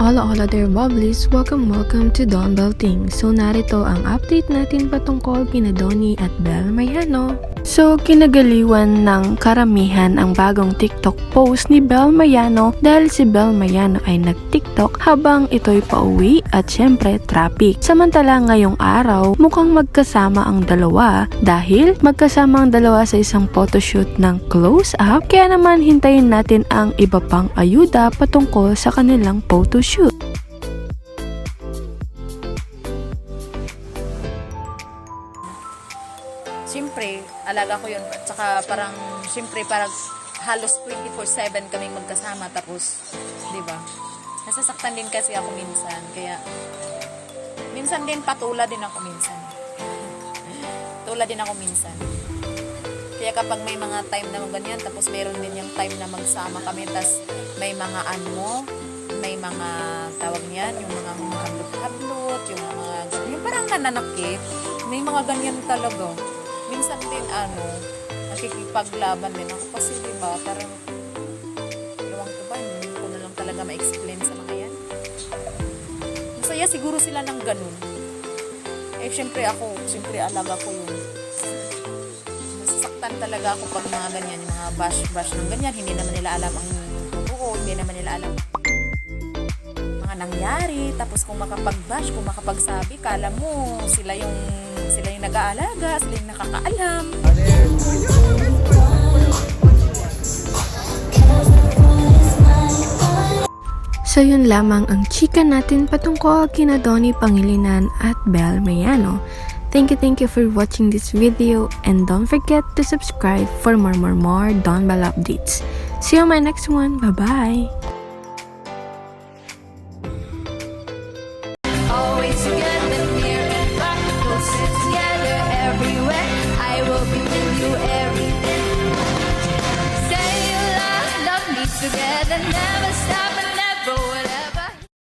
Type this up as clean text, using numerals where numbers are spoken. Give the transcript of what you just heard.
Hola there bubblies! Welcome to Don Bell Things. So narito ang update natin patungkol kina Donnie at Bel Mayano. So kinagaliwan ng karamihan ang bagong TikTok post ni Bel Mayano dahil si Bel Mayano ay nag-TikTok habang ito'y pauwi at syempre traffic. Samantala ngayong araw mukhang magkasama ang dalawa dahil magkasama ang dalawa sa isang photoshoot ng close-up, kaya naman hintayin natin ang iba pang ayuda patungkol sa kanilang photoshoot. Siyempre, alaga ko yun. At saka parang, siyempre, parang halos 24/7 kaming magkasama. Tapos, di ba? Nasasaktan din kasi ako minsan. Kaya, minsan din patula din ako minsan. Tula din ako minsan. Kaya kapag may mga time na ganyan, tapos meron din yung time na magsama kami, tapos may mga may mga tawag niyan, yung mga hablot-hablot, yung parang nananakit. May mga ganyan talaga. Minsan din nakikipaglaban din ako kasi diba, parang iwan ko ba, hindi ko na lang talaga ma-explain sa mga yan. Masaya siguro sila ng ganun. Syempre alaga ko yun. Nasasaktan talaga ako pag mga ganyan, yung mga bash ng ganyan, hindi naman nila alam ang totoo, hindi naman nila alam mga nangyari. Tapos kung makapag-bash, kung makapagsabi, kala mo sila yung nag-aalaga, sila yung nakakaalam. So yun lamang ang chika natin patungkol kina Donnie Pangilinan at Bel Mayano. Thank you for watching this video and don't forget to subscribe for more Don Bell updates. See you on my next one. Bye-bye! Always together, near and far, close together everywhere. I will be with you every day. Say you love me together, never